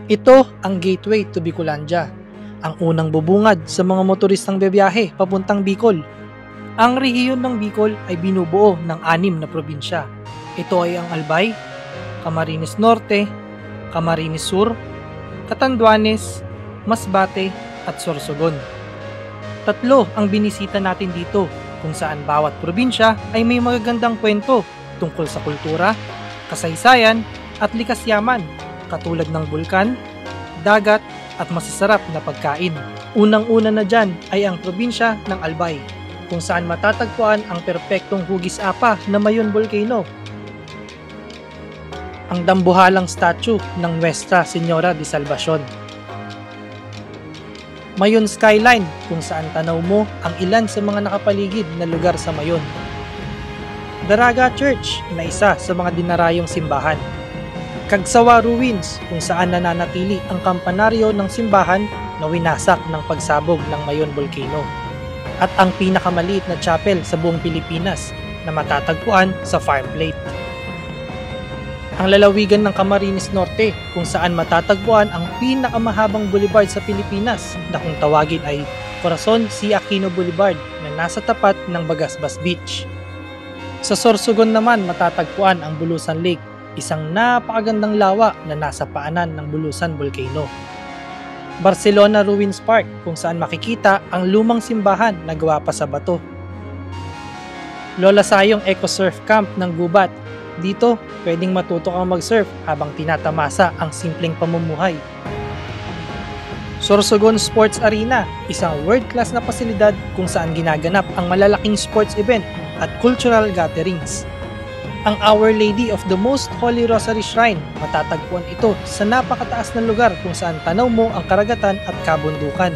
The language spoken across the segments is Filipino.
Ito ang gateway to Bicolandia, ang unang bubungad sa mga motoristang bebiyahe papuntang Bicol. Ang rehiyon ng Bicol ay binubuo ng 6 na probinsya. Ito ay ang Albay, Camarines Norte, Camarines Sur, Catanduanes, Masbate at Sorsogon. 3 ang binisita natin dito, kung saan bawat probinsya ay may magagandang kwento tungkol sa kultura, kasaysayan at likas yaman, katulad ng bulkan, dagat at masasarap na pagkain. Unang-una na dyan ay ang probinsya ng Albay, kung saan matatagpuan ang perpektong hugis apa na Mayon Volcano, ang dambuhalang statue ng Nuestra Señora de Salvacion, Mayon Skyline, kung saan tanaw mo ang ilan sa mga nakapaligid na lugar sa Mayon, Daraga Church na isa sa mga dinarayong simbahan, Cagsawa Ruins, kung saan nananatili ang kampanaryo ng simbahan na winasak ng pagsabog ng Mayon Volcano, at ang pinakamaliit na chapel sa buong Pilipinas na matatagpuan sa Farm Plate. Ang lalawigan ng Camarines Norte, kung saan matatagpuan ang pinakamahabang boulevard sa Pilipinas na kung tawagin ay Corazon C. Aquino Boulevard na nasa tapat ng Bagasbas Beach. Sa Sorsogon naman matatagpuan ang Bulusan Lake, isang napakagandang lawa na nasa paanan ng Bulusan Volcano. Barcelona Ruins Park, kung saan makikita ang lumang simbahan na gawa pa sa bato. Lola Sayong Eco Surf Camp ng Gubat. Dito, pwedeng matuto kang mag-surf habang tinatamasa ang simpleng pamumuhay. Sorsogon Sports Arena, isang world-class na pasilidad kung saan ginaganap ang malalaking sports event at cultural gatherings. Ang Our Lady of the Most Holy Rosary Shrine, matatagpuan ito sa napakataas na lugar kung saan tanaw mo ang karagatan at kabundukan.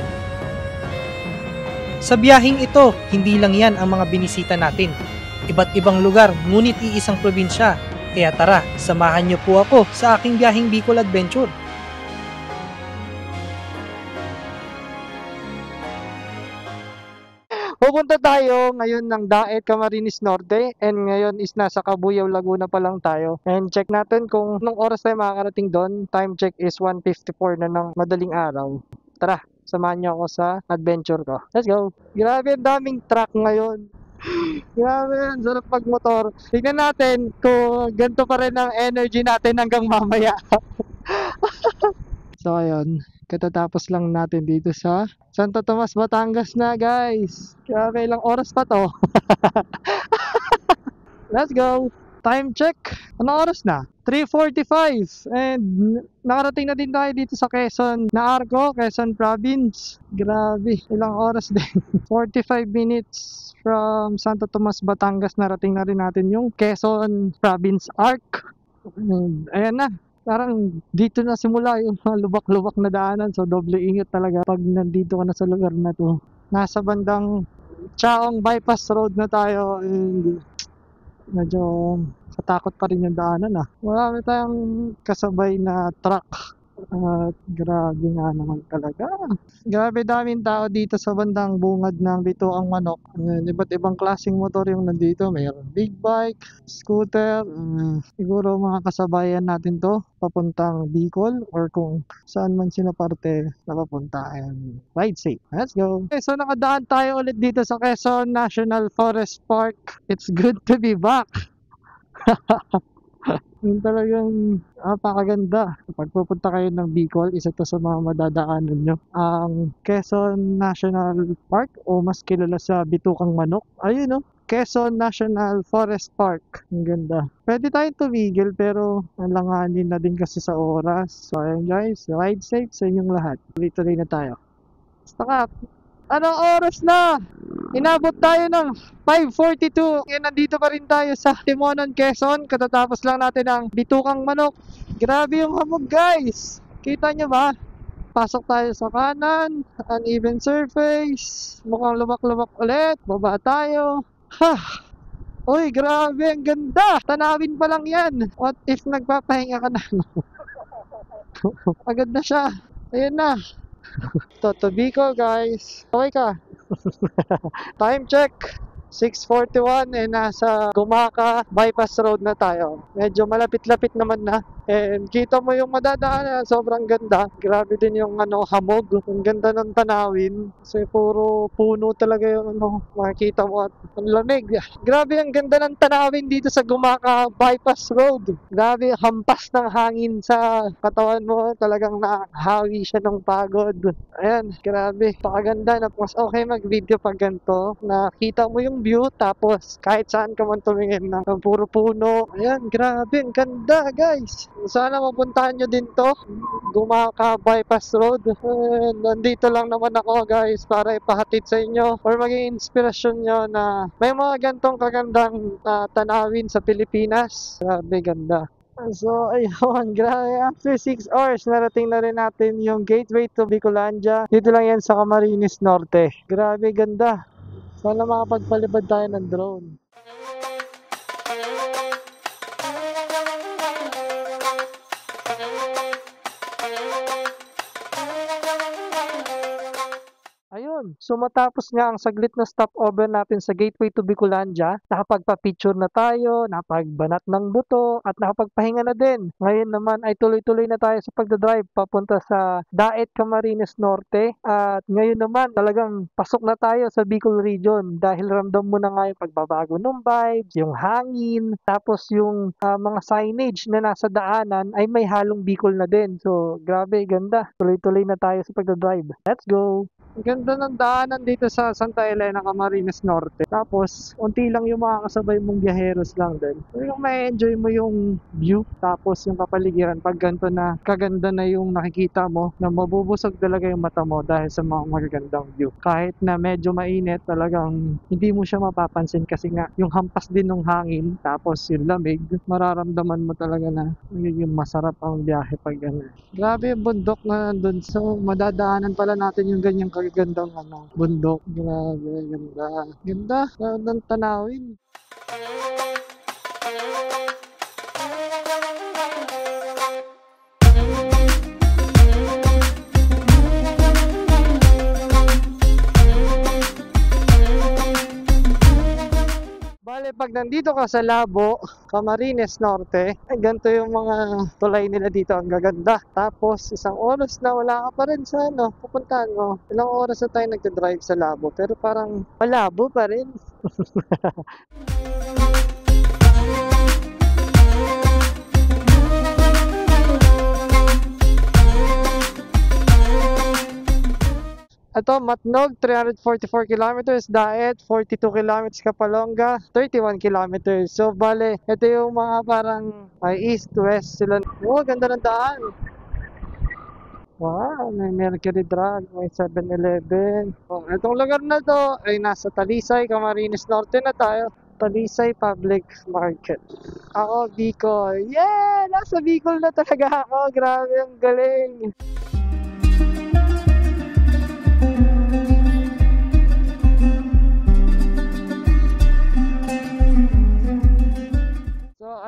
Sa biyaheng ito, hindi lang yan ang mga binisita natin. Iba't ibang lugar, ngunit iisang probinsya. Kaya tara, samahan niyo po ako sa aking biyaheng Bicol Adventure. Pupunta tayo ngayon ng Daet, Camarines Norte, and ngayon is nasa Cabuyao, Laguna pa lang tayo. And check natin kung anong oras tayo makakarating doon. Time check is 1:54 na ng madaling araw. Tara, samahan niyo ako sa adventure ko. Let's go! Grabe, ang daming truck ngayon. Grabe, ang sarap magmotor. Tignan natin kung ganito pa rin ang energy natin hanggang mamaya. So ayun, katatapos lang natin dito sa Santo Tomas, Batangas na guys. Grabe, ilang oras pa to. Let's go. Time check. Anong oras na? 3:45. And nakarating na din tayo dito sa Quezon na Arco, Quezon Province. Grabe, ilang oras din. 45 minutes from Santo Tomas, Batangas. Narating na rin natin yung Quezon Province Arc. And ayan na. Parang dito na simula yung lubak-lubak na daanan. So doble ingat talaga pag nandito ka na sa lugar na to. Nasa bandang Chaong Bypass Road na tayo. And medyo katakot pa rin yung daanan. Marami tayong kasabay na truck. At grabe nga naman talaga. Grabe daming tao dito sa bandang bungad ng Bituang Manok. Iba't ibang klaseng motor yung nandito. Mayroon big bike, scooter. Siguro mga kasabayan natin to papuntang Bicol or kung saan man sila parte na papunta. And ride safe. Let's go. Okay, so nakadaan tayo ulit dito sa Quezon National Forest Park. It's good to be back. Yung talagang napakaganda. Pag pupunta kayo ng Bicol, isa to sa mga madadaanan nyo. Ang Quezon National Park o mas kilala sa Bitukang Manok. Ayun Quezon National Forest Park. Ang ganda. Pwede tayong tumigil pero alanganin na din kasi sa oras. So ayun guys, ride safe sa inyong lahat. Tuloy-tuloy na tayo. Stop! Anong oras na? Inabot tayo ng 5:42. Ngayon nandito pa rin tayo sa Timonon, Quezon. Katatapos lang natin ang Bitukang Manok. Grabe yung hamog guys. Kita nyo ba? Pasok tayo sa kanan. Uneven surface. Mukhang lubak-lubak ulit. Baba tayo. Uy, grabe. Ang ganda. Tanawin pa lang yan. What if nagpapahinga ka na? Agad na siya. Ayan na. To Bicol guys. Okay ka? Time check 6:41 nasa Gumaca Bypass Road na tayo. Medyo malapit-lapit naman na. And kita mo yung madadaanan, sobrang ganda. Grabe din yung hamog. Ang ganda ng tanawin. Kasi puro puno talaga yung makikita mo at ang lamig. Grabe ang ganda ng tanawin dito sa Gumaca Bypass Road. Grabe, hampas ng hangin sa katawan mo. Talagang nahawi siya ng pagod. Ayan, grabe. Pakaganda na mas okay mag-video pag ganito. Nakita mo yung view tapos kahit saan ka man tumingin na puro puno. Ayan, grabe. Ang ganda, guys. Sana mapuntahan nyo din to. Gumaca Bypass Road. Nandito lang naman ako, guys, para ipahatid sa inyo or maging inspirasyon nyo na may mga gantong kagandang tanawin sa Pilipinas. Grabe, ganda. So, ayun, grabe. After 6 hours, narating na rin natin yung gateway to Bicolandia. Dito lang yan sa Camarines Norte. Grabe, ganda. Sana makapagpalibad tayo ng drone. Ayun, so matapos nga ang saglit na stopover natin sa Gateway to Bicolandia, nakapagpa-picture na tayo, nakapagbanat ng buto, at nakapagpahinga na din. Ngayon naman ay tuloy-tuloy na tayo sa pagdadrive papunta sa Daet, Camarines Norte. At ngayon naman talagang pasok na tayo sa Bicol region dahil ramdam mo na nga yung pagbabago ng vibes, yung hangin, tapos yung mga signage na nasa daanan ay may halong Bicol na din. So grabe, ganda. Tuloy-tuloy na tayo sa pagdadrive. Let's go! Ang ganda ng daanan dito sa Santa Elena, Camarines Norte. Tapos, unti lang yung makakasabay mong biyaheros lang din. So, yung may enjoy mo yung view, tapos yung kapaligiran. Pag ganito na kaganda na yung nakikita mo, na mabubusog talaga yung mata mo dahil sa mga magagandang view. Kahit na medyo mainit, talagang hindi mo siya mapapansin kasi nga yung hampas din ng hangin, tapos yung lamig, mararamdaman mo talaga na yung masarap ang biyahe pag gano'n. Grabe yung bundok na nandun. So, madadaanan pala natin yung ganyang kagandang bundok. Grabe, ganda. Ganda, gandang tanawin. Bale, pag nandito ka sa Labo, Camarines Norte, ganito yung mga tulay nila dito, ang gaganda. Tapos, isang oras na wala ka pa rin sa pupuntahan mo. Ilang oras na tayo nagdadrive sa Labo, pero parang malabo pa rin. Ito, Matnog, 344 kilometers. Daet, 42 kilometers. Kapalonga, 31 kilometers. So, bale, ito yung mga parang east-west sila. Oh, ganda ng daan. Wow, may Mercury Drug, may 7-Eleven. Oh, itong lugar na to ay nasa Talisay, Camarines Norte na tayo. Talisay Public Market. Ako, Bicol. Yeah! Nasa Bicol na talaga ako. Grabe, ang galing.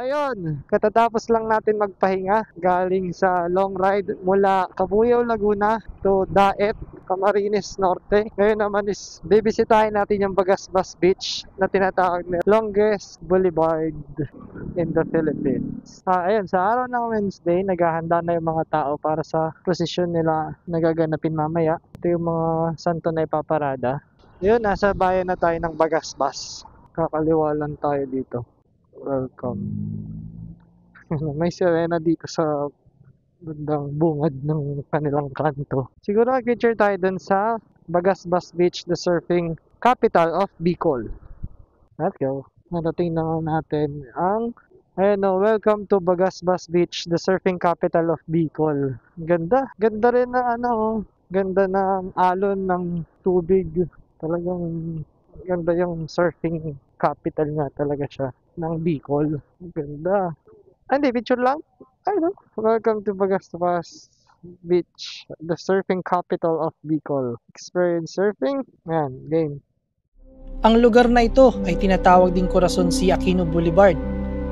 Ayun, katatapos lang natin magpahinga galing sa long ride mula Cabuyao, Laguna to Daet, Camarines Norte. Ngayon naman is bibisitahin natin yung Bagasbas Beach na tinatawag na longest boulevard in the Philippines. Ayun, sa araw ng Wednesday, naghahanda na yung mga tao para sa prosesyon nila nagaganapin mamaya. Ito yung mga santo na ipaparada. Yun, nasa bayan na tayo ng Bagasbas. Kakaliwa lang tayo dito. Welcome. May sirena dito sa bandang bungad ng kanilang kanto. Siguro mag-picture tayo dun sa Bagasbas Beach, the surfing capital of Bicol. Let's go. Narating na natin ang welcome to Bagasbas Beach, the surfing capital of Bicol. Ganda. Ganda rin na ganda ng alon ng tubig. Talagang ganda yung surfing capital nga talaga siya ng Bicol. Ganda. Hindi, picture lang. Welcome to Bagasbas Beach, the surfing capital of Bicol. Experience surfing? Ayan, game. Ang lugar na ito ay tinatawag ding Corazon C. Aquino Boulevard.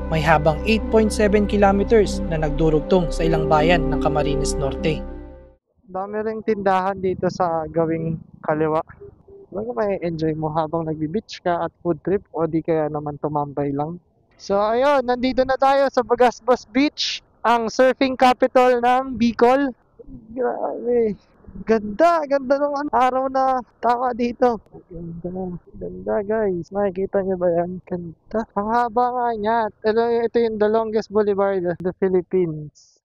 May habang 8.7 kilometers na nagdurugtong sa ilang bayan ng Camarines Norte. Dami ring tindahan dito sa gawing kaliwa. Bago may enjoy mo habang nagbi-beach ka at food trip o di kaya naman tumambay lang. So ayun, nandito na tayo sa Bagasbas Beach. ang surfing capital ng Bicol. Grabe. Ganda, ganda ng araw na tama dito. Ganda, ganda guys. Makikita niyo ba yan? Ganda. Ang haba nga niya. Ito yung the longest boulevard of the Philippines.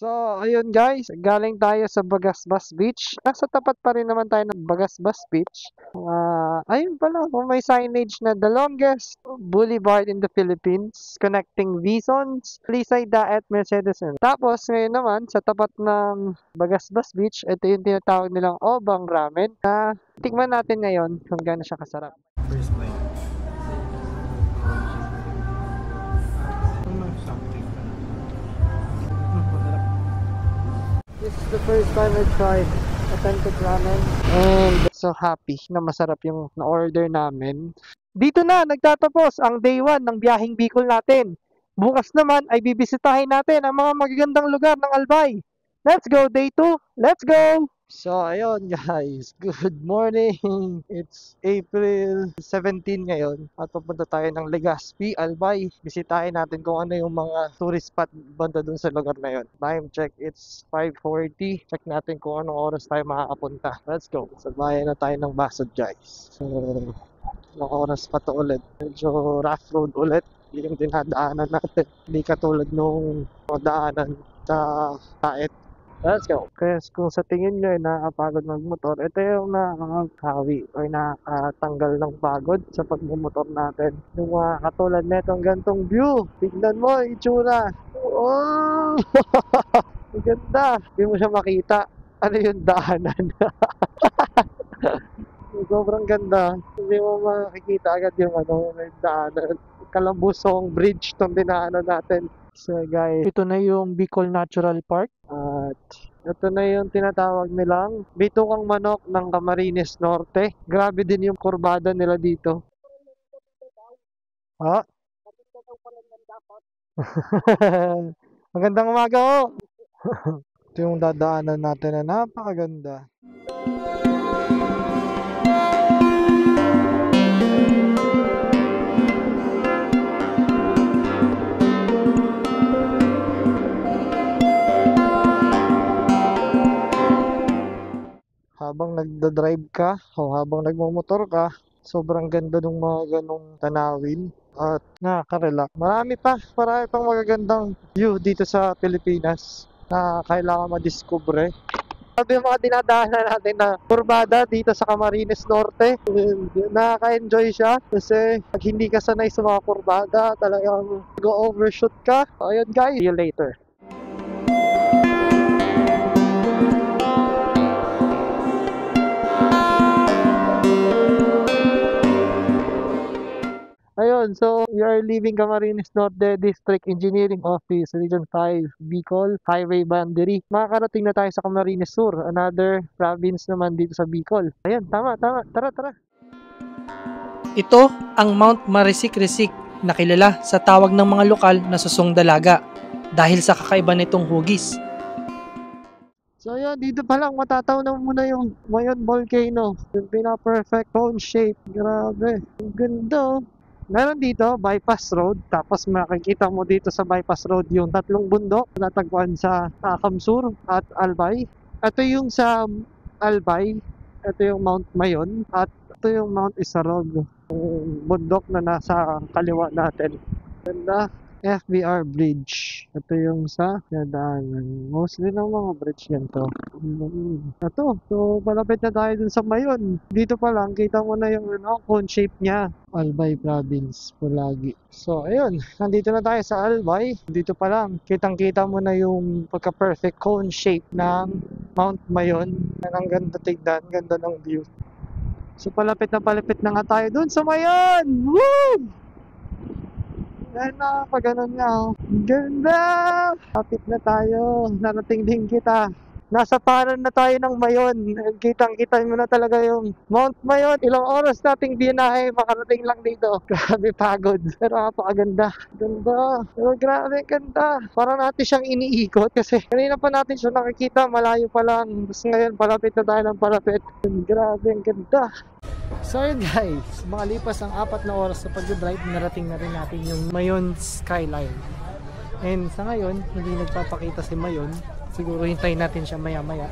So, ayun guys, galing tayo sa Bagasbas Beach. Nasa tapat pa rin naman tayo ng Bagasbas Beach. Ayun pala, may signage na the longest boulevard in the Philippines, connecting Visons, Lisay Daet, Mercedes. Tapos, ngayon naman, sa tapat ng Bagasbas Beach, ito yung tinatawag nilang Obang Ramen na tikman natin ngayon kung gaano siya kasarap. First bite. This is the first time I tried authentic ramen and so happy na masarap yung na-order namin. Dito na nagtatapos ang day 1 ng biyaheng Bicol natin. Bukas naman ay bibisitahin natin ang mga magagandang lugar ng Albay. Let's go day 2! Let's go! So ayun guys, good morning! It's April 17 ngayon at pupunta tayo ng Legazpi, Albay. Bisitahin natin kung ano yung mga tourist spot banda dun sa lugar na yun. Time check, it's 5:40. Check natin kung anong oras tayo makakapunta. Let's go! Sabayan na tayo ng Basod guys. So, anong oras pa to ulit? Medyo rough road ulit. Yung dinadaanan natin. Hindi katulad nung daanan sa Taet. Let's go. Kaya kung sa tingin nyo ay nakakapagod magmotor, ito yung nakakahawi or nakatanggal ng pagod sa pagmumotor natin. Yung katulad netong gantong view. Tignan mo, itsura. Oh! Ganda. Hindi mo siya makita. Ano yung daanan? Sobrang ganda. Hindi mo makikita agad yung daanan. Kalambusong bridge itong dinaanan natin. So guys, ito na yung Bicol Natural Park at ito na yung tinatawag nilang Bitukang Manok ng Camarines Norte. Grabe din yung kurbada nila dito. Ha? Magandang umaga ho! Ito yung dadaanan natin na napakaganda. Habang nagda-drive ka o habang nagmamotor ka, sobrang ganda ng mga ganong tanawin at nakaka-relax. Marami pang magagandang view dito sa Pilipinas na kailangan madiskubre. Sabi yung mga dinadaanan natin na kurbada dito sa Camarines Norte, nakaka-enjoy siya kasi pag hindi ka sanay sa mga kurbada, talagang go-overshoot ka. Ayun guys, see you later. Ayun, so we are leaving Camarines Norte District Engineering Office, Region 5, Bicol, Highway Boundary. Makakarating na tayo sa Camarines Sur, another province naman dito sa Bicol. Ayun, tama. Tara. Ito ang Mount Marisik-Risik na kilala sa tawag ng mga lokal na Susong Dalaga dahil sa kakaiba nitong hugis. So yun, dito pa lang matatawag muna yung Mayon Volcano. Yung pina-perfect cone shape. Grabe. Ang ganda. Meron dito, bypass road. Tapos makikita mo dito sa bypass road yung tatlong bundok na natagpuan sa Kamsur at Albay. Ito yung sa Albay. Ito yung Mount Mayon. At ito yung Mount Isarog. Yung bundok na nasa kaliwa natin. Ganda. FBR Bridge. Ito yung sa nadaanan. Mostly ng mga bridge yan to. Ito. So, malapit na tayo dun sa Mayon. Dito pa lang, kita mo na yung cone shape niya. Albay Province, Pulagi. So, ayun. Nandito na tayo sa Albay. Dito pa lang, kitang-kita mo na yung pagka-perfect cone shape ng Mount Mayon. Ang ganda tignan. Ganda ng view. So, palapit na nga tayo dun sa Mayon! Woo! Dahil na, pag ganun nga, oh. Ganda! Kapit na tayo. Narating din kita. Nasa paran na tayo ng Mayon. Kitang-kita mo na talaga yung Mount Mayon. Ilang oras nating binahe, makarating lang dito. Grabe pagod. Pero napakaganda. Ganda. Pero grabe ganda. Parang natin siyang iniikot kasi kanina pa natin siya nakikita, malayo pa lang. Tapos ngayon, palapit na tayo ng palapit. Grabe, ang ganda. So yun guys, makalipas ang 4 na oras sa pag-drive, narating na rin natin yung Mayon Skyline. And sa ngayon, hindi nagpapakita si Mayon. Siguro hintayin natin siya maya-maya.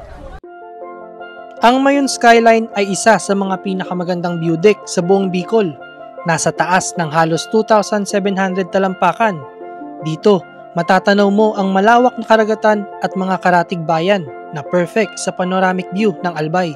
Ang Mayon Skyline ay isa sa mga pinakamagandang view deck sa buong Bicol. Nasa taas ng halos 2,700 talampakan. Dito, matatanaw mo ang malawak na karagatan at mga karatig bayan na perfect sa panoramic view ng Albay.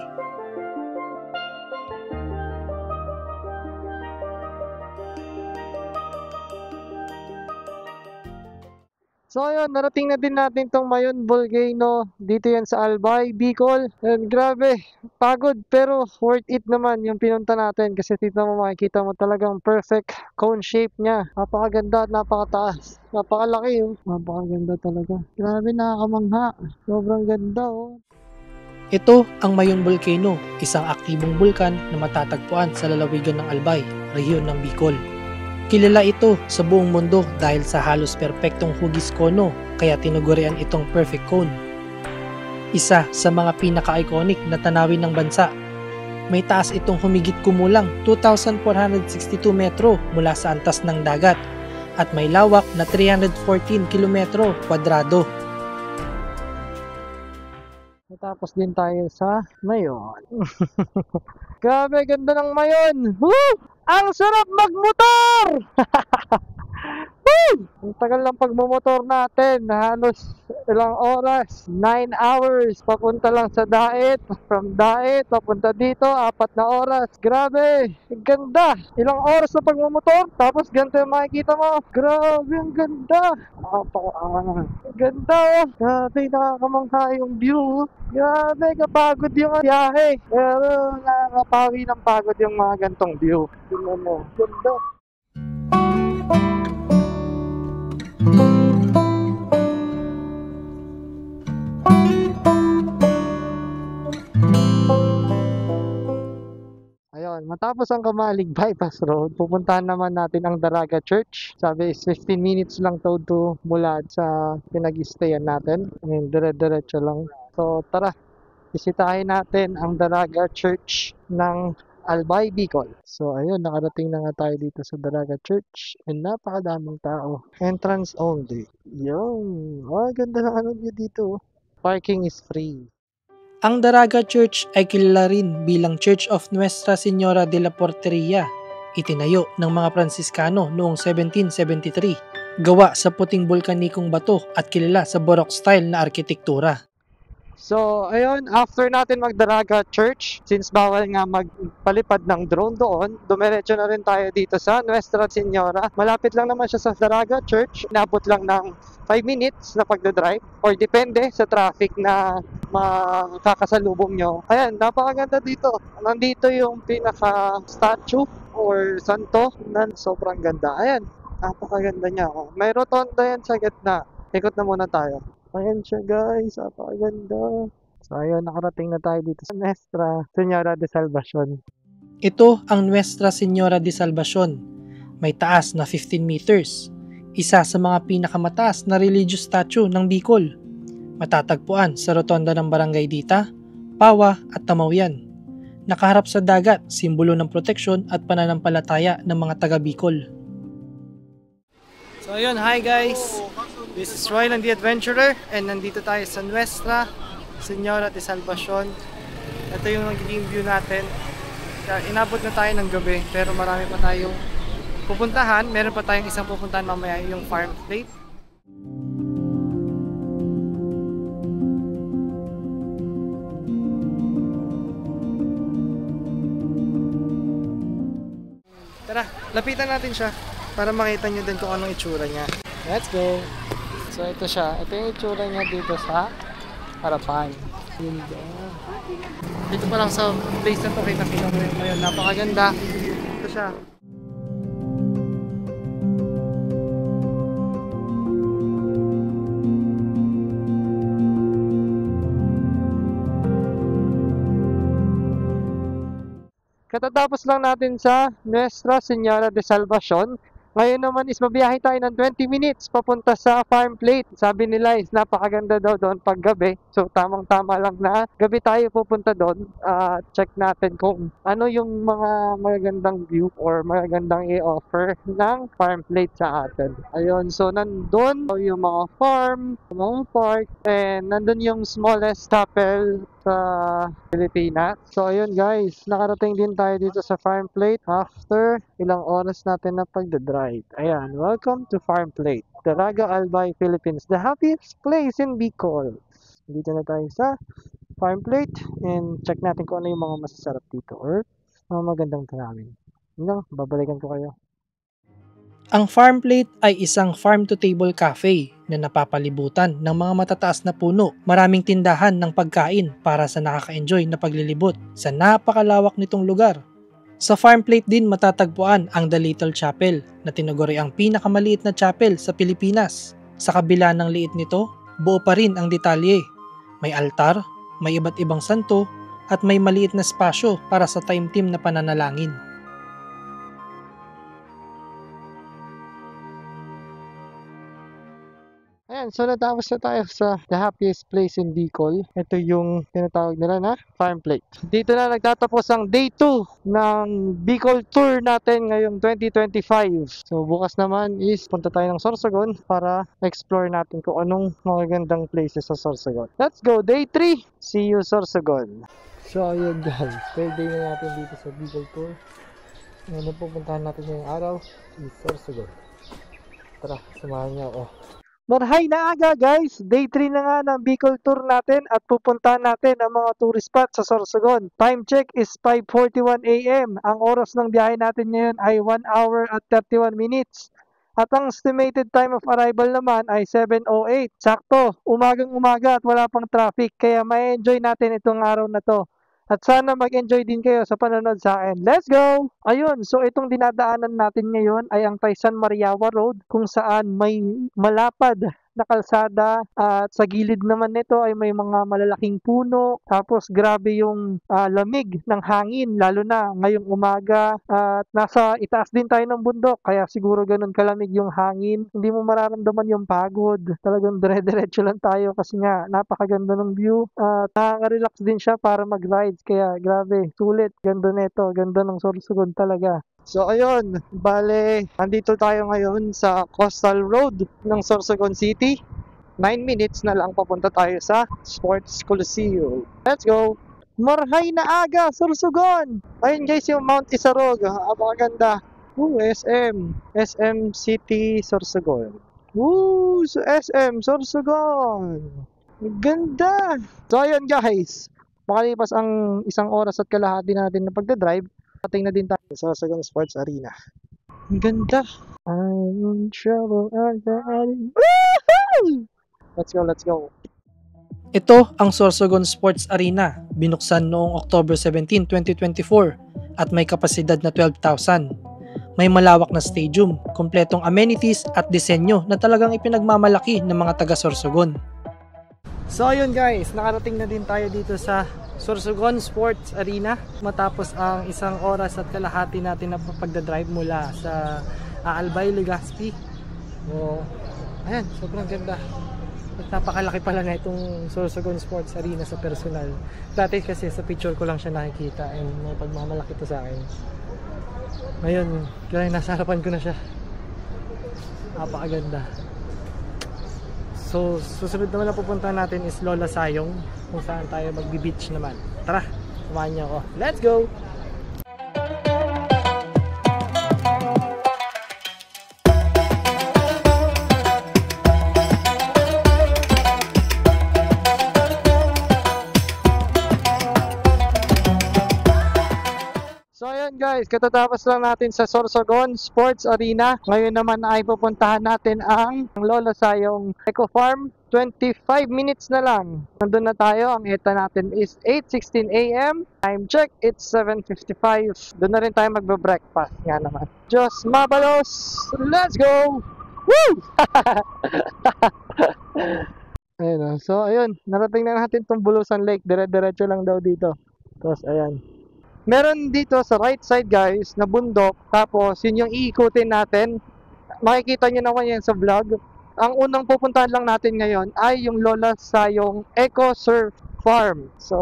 So ayun, narating na din natin tong Mayon Volcano. Dito yan sa Albay, Bicol. And grabe, pagod pero worth it naman yung pinunta natin. Kasi dito mo makikita mo talagang perfect cone shape niya. Napakaganda at napakataas. Napakalaki oh. Napakaganda talaga. Grabe, nakakamangha. Sobrang ganda oh. Ito ang Mayon Volcano, isang aktibong bulkan na matatagpuan sa lalawigan ng Albay, rehiyon ng Bicol. Kilala ito sa buong mundo dahil sa halos perpektong hugis kono, kaya tinugurian itong perfect cone. Isa sa mga pinaka-iconic na tanawin ng bansa. May taas itong humigit kumulang 2,462 metro mula sa antas ng dagat at may lawak na 314 kilometro kwadrado. Natapos din tayo sa Mayon. Grabe, ganda ng Mayon! Woo! Ang sarap magmotor! Ang tagal lang pagmumotor natin, halos ilang oras, 9 hours, papunta lang sa Daet, from Daet, papunta dito, 4 na oras. Grabe, ganda! Ilang oras na pagmumotor, tapos ganito yung makikita mo. Grabe, ang ganda! Ganda oh! Grabe, nakakamangha yung view. Grabe, kapagod yung biyahe. Pero nakakapawi ng pagod yung mga gantong view. Tingnan mo, ganda. Ayun, matapos ang Kamalig Bypass Road, pupuntahan naman natin ang Daraga Church. Sabi is 15 minutes lang to mula sa pinag-stayan natin. And dire-diretso lang. So tara, bisitahin natin ang Daraga Church ng Albay, Bicol. So ayun, nakarating na nga tayo dito sa Daraga Church. And napakadaming tao. Entrance only. Yun. Oh, ganda ng ano nyo dito. Parking is free. Ang Daraga Church ay kilala rin bilang Church of Nuestra Señora de la Porteria. Itinayo ng mga Pransiskano noong 1773. Gawa sa puting bulkanikong bato at kilala sa Baroque style na arkitektura. So, ayun, after natin mag-Daraga Church, since bawal nga magpalipad ng drone doon, dumiretso na rin tayo dito sa Nuestra Señora. Malapit lang naman siya sa Daraga Church. Inabot lang ng 5 minutes na pagdadrive or depende sa traffic na makakasalubong nyo. Ayan, napakaganda dito. Nandito yung pinaka-statue or santo na sobrang ganda. Ayan, napakaganda niya. May rotonda yan sa gitna. Ikot na muna tayo. Ayan siya guys, napakaganda. So ayun, nakarating na tayo dito sa Nuestra Señora de Salvacion. Ito ang Nuestra Señora de Salvacion. May taas na 15 meters. Isa sa mga pinakamataas na religious statue ng Bicol. Matatagpuan sa rotonda ng Barangay Dita, Pawa at Tamauyan. Nakaharap sa dagat, simbolo ng proteksyon at pananampalataya ng mga taga Bicol. So ayun, hi guys! This is Roylan the Adventurer and nandito tayo sa Nuestra Señora de Salvacion. Ito yung magiging view natin. Inabot na tayo ng gabi pero marami pa tayong pupuntahan. Meron pa tayong isang pupuntahan mamaya, yung farm plate. Tara, lapitan natin siya para makita nyo din kung anong itsura niya. Let's go! So ito siya. Ito yung itsura niya dito sa harapan. Dito pa lang sa place na ito, kita-kita mo yun. Napakaganda. Ito siya. katatapos lang natin sa Nuestra Señora de Salvacion. Ngayon naman is mabiyahe tayo ng 20 minutes papunta sa Farm Plate. Sabi nila is napakaganda daw doon pag gabi. So tamang-tama lang na gabi tayo pupunta doon. Check natin kung ano yung mga magagandang view or magagandang i-offer ng Farm Plate sa atin. Ayun, so nandun yung mga farm, mga park, and nandun yung smallest chapel sa Pilipinas. So ayun guys, nakarating din tayo dito sa Farm Plate after ilang oras natin na pagdadrive. Ayan, welcome to Farm Plate, Dalaga Albay, Philippines, the happiest place in Bicol. Dito na tayo sa Farm Plate and check natin kung ano yung mga masasarap dito or mga magandang tanawin. Yun, babalikan ko kayo. Ang Farm Plate ay isang farm-to-table cafe na napapalibutan ng mga matataas na puno. Maraming tindahan ng pagkain para sa nakaka-enjoy na paglilibot sa napakalawak nitong lugar. Sa Farm Plate din matatagpuan ang The Little Chapel na tinaguri ang pinakamaliit na chapel sa Pilipinas. Sa kabila ng liit nito, buo pa rin ang detalye. May altar, may iba't ibang santo, at may maliit na espasyo para sa taimtim na pananalangin. Ayan, so natapos na tayo sa the happiest place in Bicol. Ito yung tinatawag nila na Farm Plate. Dito na nagtatapos ang day 2 ng Bicol tour natin ngayong 2025. So bukas naman is punta tayo ng Sorsogon para explore natin kung anong magagandang places sa Sorsogon. Let's go, day 3! See you Sorsogon! So ayun guys, third day na natin dito sa Bicol tour. Ngayon pupuntahan natin ngayong araw is Sorsogon. Tara, samahan niyo ako. Marhay na aga guys! Day 3 na nga ng Bicol Tour natin at pupuntahan natin ang mga tourist spots sa Sorsogon. Time check is 5:41 AM. Ang oras ng biyahe natin ngayon ay 1 hour at 31 minutes. At ang estimated time of arrival naman ay 7:08. Sakto, umagang-umaga at wala pang traffic kaya ma-enjoy natin itong araw na to. At sana mag-enjoy din kayo sa panonood sa akin. Let's go! Ayun, so itong dinadaanan natin ngayon ay ang Taysan Mariawa Road kung saan may malapad na kalsada at sa gilid naman nito ay may mga malalaking puno. Tapos grabe yung lamig ng hangin lalo na ngayong umaga at nasa itaas din tayo ng bundok kaya siguro ganun kalamig yung hangin. Hindi mo mararamdaman yung pagod. Talagang dire-diretso lang tayo kasi nga napakaganda ng view at nakaka-relax din siya para mag-rides kaya grabe, sulit. Ganda nito, ganda ng Sorsogon talaga. So ayun, bale, andito tayo ngayon sa Coastal Road ng Sorsogon City. 9 minutes na lang papunta tayo sa Sports Coliseum. Let's go! Marhay na aga, Sorsogon! Ayun guys, yung Mount Isarog, apakaganda. SM City, Sorsogon. So SM, Sorsogon! Ganda! So ayun guys, makalipas ang 1 oras at kalahati natin na pagdadrive, ating na din tayo sa Sorsogon Sports Arena. Ang ganda. I'm in trouble again. Let's go, let's go. Ito ang Sorsogon Sports Arena, binuksan noong October 17, 2024 at may kapasidad na 12,000. May malawak na stadium, kompletong amenities at disenyo na talagang ipinagmamalaki ng mga taga Sorsogon. So ayun guys, nakarating na din tayo dito sa Sorsogon Sports Arena matapos ang 1 oras at kalahati natin na pagdadrive mula sa Albay, Legazpi. So, ayan, sobrang ganda. At napakalaki pala na itong Sorsogon Sports Arena sa personal. Dati kasi sa picture ko lang siya nakikita and may pagmamalaki to sa akin. Ngayon, kaya nasa harapan ko na siya. Napakaganda. So, susunod naman na pupuntahan natin is Lola Sayong kung saan tayo magbi-beach naman. Tara, samahan niyo ako. Let's go! So ayan guys, katatapos lang natin sa Sorsogon Sports Arena. Ngayon naman ay pupuntahan natin ang Lola Sayong Eco Farm. 25 minutes na lang. Nandun na tayo. Ang ETA natin is 8:16 AM. Time check, it's 7:55. Doon na rin tayo magbe-breakfast. Nga naman. Diyos mabalos! Let's go! Woo! Ayun, so ayun, narating na natin itong Bulusan Lake. Dire-diretso lang daw dito. Tapos ayan. Meron dito sa right side guys na bundok, tapos yun yung iikutin natin. Makikita nyo naman yan sa vlog. Ang unang pupuntahan lang natin ngayon ay yung Lola Sayong Eco Surf Farm. So,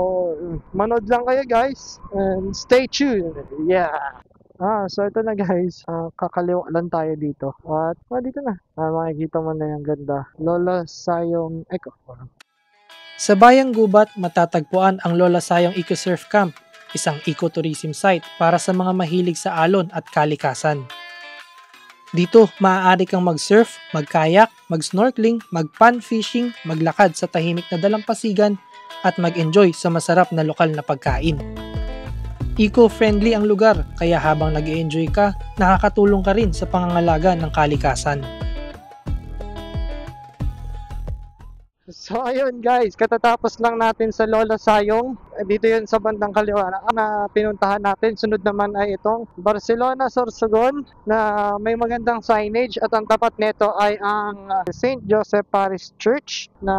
manood lang kayo guys and stay tuned. Yeah. So ito na guys, kakaliwa lang tayo dito. At dito na. Makikita mo na yung ganda. Lola Sayong Eco Farm. Sa Bayang Gubat, matatagpuan ang Lola Sayong Eco Surf Camp, isang ecotourism site para sa mga mahilig sa alon at kalikasan. Dito, maaari kang mag-surf, mag-kayak, mag-snorkeling, mag-pan fishing, maglakad sa tahimik na dalampasigan, at mag-enjoy sa masarap na lokal na pagkain. Eco-friendly ang lugar, kaya habang nag-enjoy ka, nakakatulong ka rin sa pangangalaga ng kalikasan. So ayun guys, katatapos lang natin sa Lola Sayong. Dito yun sa bandang kaliwa na pinuntahan natin. Sunod naman ay itong Barcelona Sorsogon na may magandang signage at ang tapat nito ay ang St. Joseph Parish Church na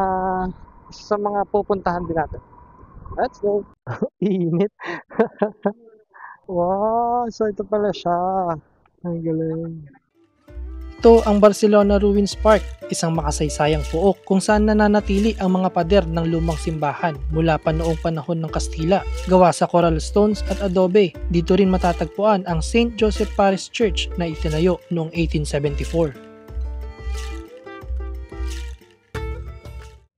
isa sa mga pupuntahan din natin. Let's go! Init! Wow! So ito pala siya. Ang galing. Ito ang Barcelona Ruins Park, isang makasaysayang pook kung saan nananatili ang mga pader ng lumang simbahan mula pa noong panahon ng Kastila, gawa sa coral stones at adobe. Dito rin matatagpuan ang St. Joseph Parish Church na itinayo noong 1874.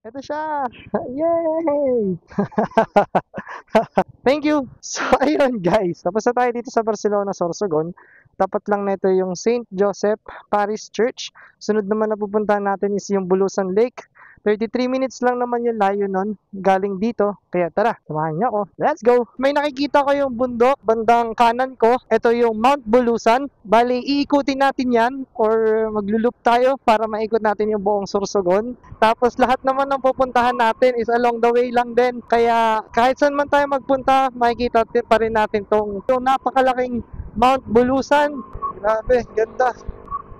Ito siya! Yay! Thank you! So, ayun guys. Tapos na tayo dito sa Barcelona, Sorsogon. Tapat lang nito yung St. Joseph Parish Church. Sunod naman na pupuntahan natin is yung Bulusan Lake. 33 minutes lang naman yung layo nun. Galing dito. Kaya tara, samahan niyo ako. Let's go! May nakikita ko yung bundok. Bandang kanan ko. Ito yung Mount Bulusan. Bali, iikutin natin yan. Or maglulup tayo para maikot natin yung buong Sorsogon. Tapos lahat naman ng pupuntahan natin is along the way lang din. Kaya kahit saan man tayo magpunta, makikita pa rin natin tong napakalaking Mount Bulusan. Grabe, ganda.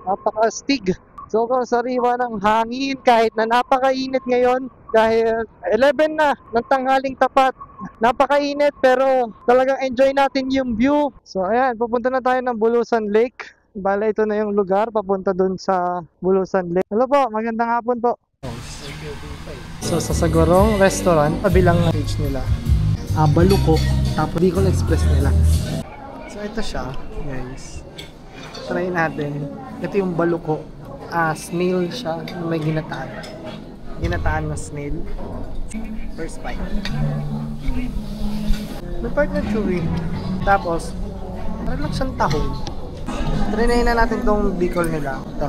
Napaka-astig. Sobrang sariwa ng hangin kahit na napakainit ngayon. Dahil 11 na ng tanghaling tapat. Napakainit pero talagang enjoy natin yung view. So ayan, pupunta na tayo ng Bulusan Lake. Bala ito na yung lugar, papunta dun sa Bulusan Lake. Hello po, magandang hapon po. So sa Sagorong Restaurant, kabilang page nila. Baluko, tapos Bicol Express nila. So ito siya, guys. Try natin. Ito yung baluko. Snail siya, may ginataan. Ginataan na snail. First bite. May part na chewy. Tapos, parang lang siyang tahong. Trinayin na natin tong Bicol nila. Ito.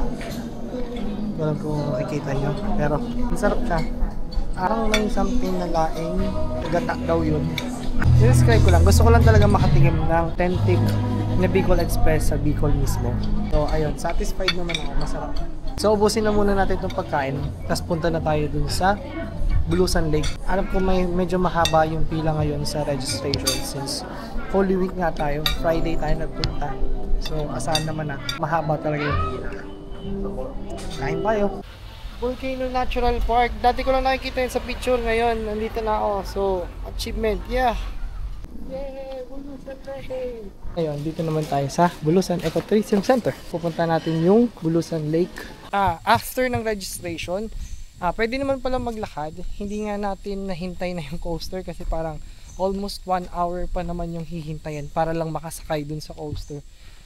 Walang kung makikita nyo. Pero, masarap siya. Parang may something na laing. Gata daw yun. I-describe ko lang. Gusto ko lang talaga makatingin ng authentic na Bicol Express sa Bicol mismo. So, ayun. Satisfied naman ako. Masarap. So, ubusin na muna natin itong pagkain. Tapos punta na tayo dun sa Bulusan Lake. Alam ko medyo mahaba yung pila ngayon sa registration since Holy Week nga tayo. Friday tayo nagpunta. So, asahan naman na mahaba talaga yung pila. So, kain tayo. Volcano Natural Park. Dati ko lang nakikita yun sa picture. Ngayon, nandito na ako. So, achievement. Yeah! Yay! Bulusan Lake! Ayun, dito naman tayo sa Bulusan Ecotourism Center. Pupunta natin yung Bulusan Lake. After ng registration, pwede naman pala maglakad. Hindi nga natin nahintay na yung coaster kasi parang almost 1 hour pa naman yung hihintayin para lang makasakay dun sa coaster.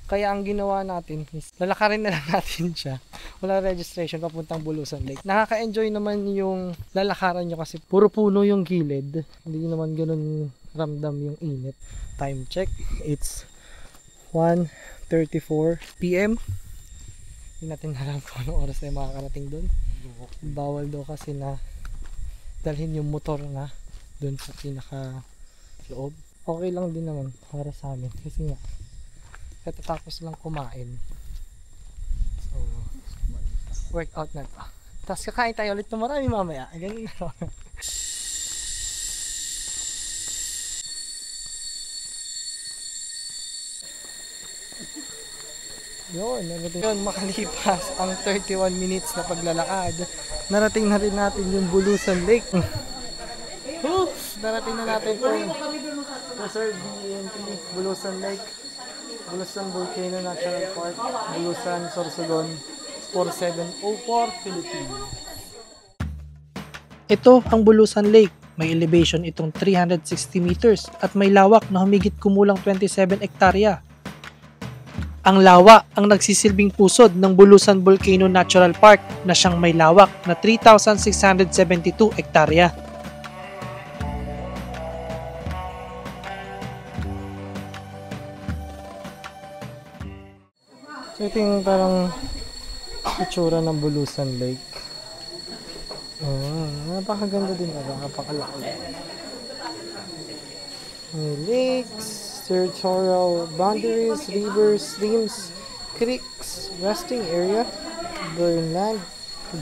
Kaya ang ginawa natin is lalakarin na lang natin siya. Wala registration papuntang Bulusan Lake. Nakaka-enjoy naman yung lalakaran nyo kasi puro puno yung gilid. Hindi naman ganun ramdam yung init. Time check. It's 1:34 PM. Hindi natin alam kung anong oras na makakarating doon. Bawal daw kasi na dalhin yung motor na doon sa pinaka loob. Okay lang din naman para sa amin kasi nga katatapos lang kumain. So, workout na ito. Tapos kakain tayo ulit na marami mamaya. Ganun na. Yun, makalipas ang 31 minutes na paglalakad, narating na rin natin yung Bulusan Lake. Narating na natin itong Sir, BNP, Bulusan Lake, Bulusan Volcano Natural Park, Bulusan, Sorsogon, 4704, Philippines. Ito ang Bulusan Lake. May elevation itong 360 meters at may lawak na humigit kumulang 27 hektarya. Ang lawa ang nagsisilbing pusod ng Bulusan Volcano Natural Park na siyang may lawak na 3,672 hektarya. So ito yung parang itsura ng Bulusan Lake. Napakaganda din napakalaki. May lakes, territorial boundaries, rivers, streams, creeks, resting area, burn land,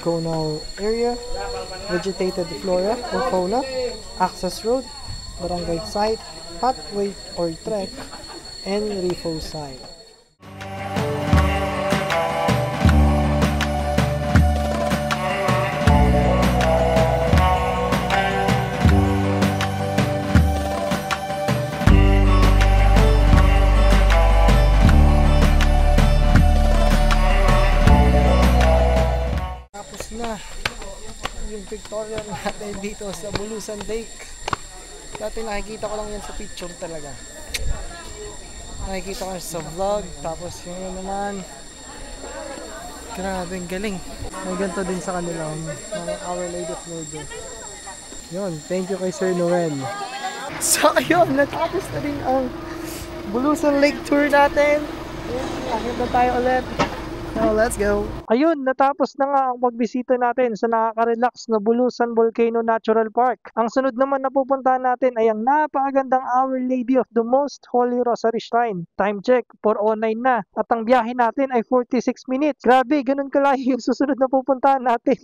gonal area, vegetated flora or fauna, access road, barangay site, pathway or trek, and refo site. Na yung pictorial natin dito sa Bulusan Lake. Dati nakikita ko lang yan sa picture talaga. Nakikita ko sa vlog. Tapos yun naman, grabe, galing. May ganito din sa kanilang Our Lady of Lourdes. Yun, thank you kay Sir Noel. So ayun, natapos na rin ang Bulusan Lake tour natin. Akit na tayo ulit. So, let's go! Ayun, natapos na nga ang pagbisita natin sa nakaka-relax na Bulusan Volcano Natural Park. Ang sunod naman na pupuntahan natin ay ang napakagandang Our Lady of the Most Holy Rosary Shrine. Time check, 4:09 na. At ang biyahe natin ay 46 minutes. Grabe, ganun kalayo yung susunod na pupuntahan natin.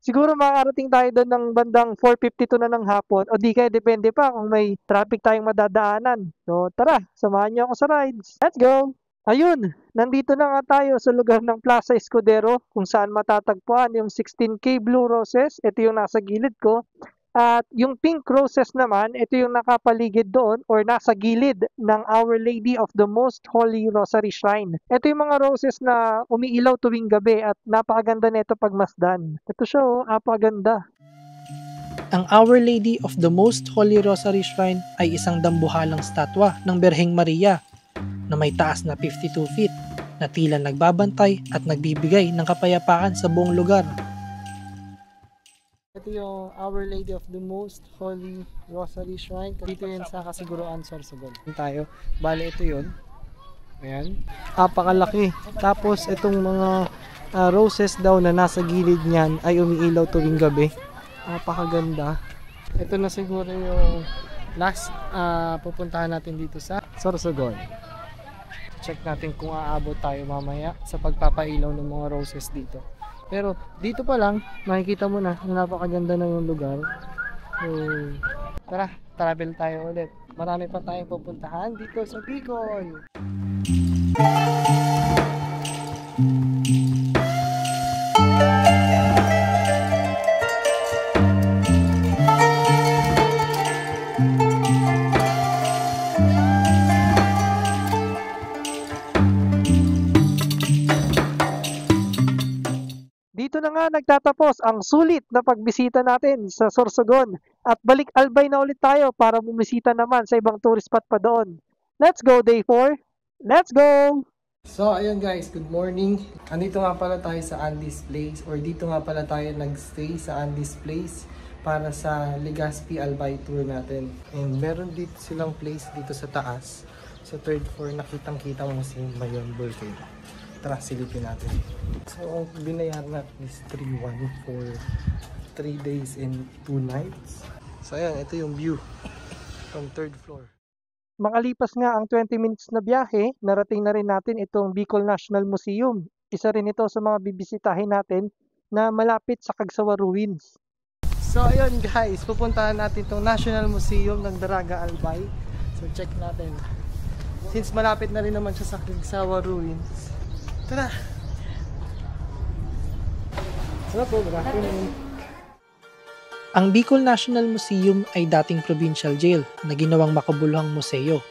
Siguro makakarating tayo doon ng bandang 4:52 na ng hapon. O di kaya depende pa kung may traffic tayong madadaanan. So tara, samahan niyo ako sa rides. Let's go! Ayun, nandito na nga tayo sa lugar ng Plaza Escudero kung saan matatagpuan yung 16K Blue Roses. Ito yung nasa gilid ko. At yung pink roses naman, ito yung nakapaligid doon or nasa gilid ng Our Lady of the Most Holy Rosary Shrine. Ito yung mga roses na umiilaw tuwing gabi at napakaganda nito pagmasdan. Ito siya, napakaganda. Ang Our Lady of the Most Holy Rosary Shrine ay isang dambuhalang statwa ng Birheng Maria na may taas na 52 feet na tila nagbabantay at nagbibigay ng kapayapaan sa buong lugar. Ito yung Our Lady of the Most Holy Rosary Shrine. Dito yun sa Kasiguruan, Sorsogon. Tayo. Bale, ito yun. Ayan. Apakalaki. Tapos, itong mga roses daw na nasa gilid niyan ay umiilaw tuwing gabi. Apakaganda. Ito na siguro yung last pupuntahan natin dito sa Sorsogon. Check natin kung aabot tayo mamaya sa pagpapailaw ng mga roses dito. Pero dito pa lang, makikita mo na napakaganda na yung lugar. So, tara, travel tayo ulit. Marami pa tayong pupuntahan dito sa Bicol. Dito na nga nagtatapos ang sulit na pagbisita natin sa Sorsogon at balik Albay na ulit tayo para bumisita naman sa ibang tourist spot pa doon. Let's go day 4! Let's go! So ayun guys, good morning. Andito nga pala tayo sa Andy's Place or dito nga pala tayo nagstay sa Andy's Place para sa Legazpi Albay tour natin. And meron dito silang place dito sa taas. Sa third floor nakitang-kita mo si Mayon Volcano. Tara, silipin natin. So, ang binayaran natin is 3,1 for 3 days and 2 nights. So, ayan, ito yung view from third floor. Makalipas nga ang 20 minutes na biyahe, narating na rin natin itong Bicol National Museum. Isa rin ito sa mga bibisitahin natin na malapit sa Cagsawa Ruins. So, ayun guys, pupuntahan natin itong National Museum ng Daraga Albay. So, check natin. Since malapit na rin naman siya sa Cagsawa Ruins. Tara! Hello po, good afternoon. Ang Bicol National Museum ay dating provincial jail na ginawang makabuluhang museo.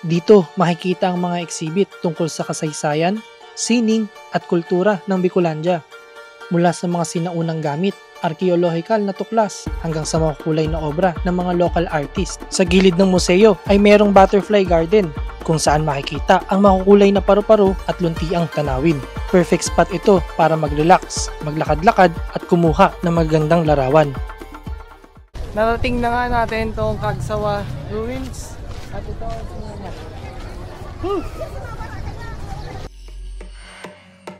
Dito makikita ang mga exhibit tungkol sa kasaysayan, sining at kultura ng Bicolandia. Mula sa mga sinaunang gamit, arkeolohikal na tuklas hanggang sa makukulay na obra ng mga local artist. Sa gilid ng museo ay merong butterfly garden kung saan makikita ang makukulay na paru-paro at luntiang tanawin. Perfect spot ito para mag-relax, maglakad-lakad at kumuha ng magagandang larawan. Narating na nga natin itong Cagsawa Ruins. At ito ang tingnan niya.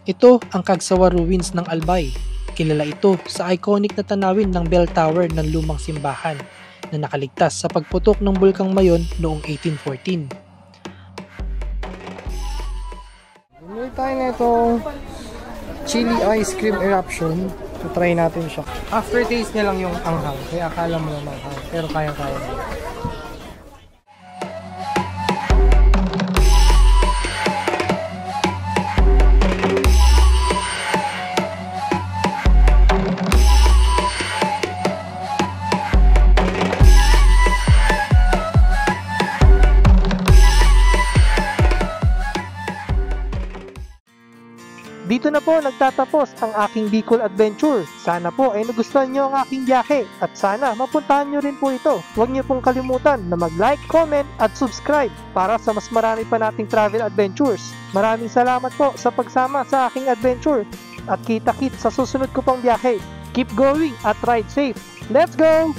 Ito ang Cagsawa Ruins ng Albay. Kilala ito sa iconic na tanawin ng bell tower ng lumang simbahan na nakaligtas sa pagputok ng Bulkang Mayon noong 1814. Bumili tayo na itong chili ice cream eruption. So, try natin siya. Aftertaste niya lang yung anghang. Kaya akala mo naman anghang. Pero kaya-kaya. Dito na po nagtatapos ang aking Bicol Adventure. Sana po ay nagustuhan nyo ang aking biyahe at sana mapuntahan nyo rin po ito. Huwag nyo pong kalimutan na mag-like, comment at subscribe para sa mas marami pa nating travel adventures. Maraming salamat po sa pagsama sa aking adventure at kita-kit sa susunod ko pang biyahe. Keep going at ride safe. Let's go!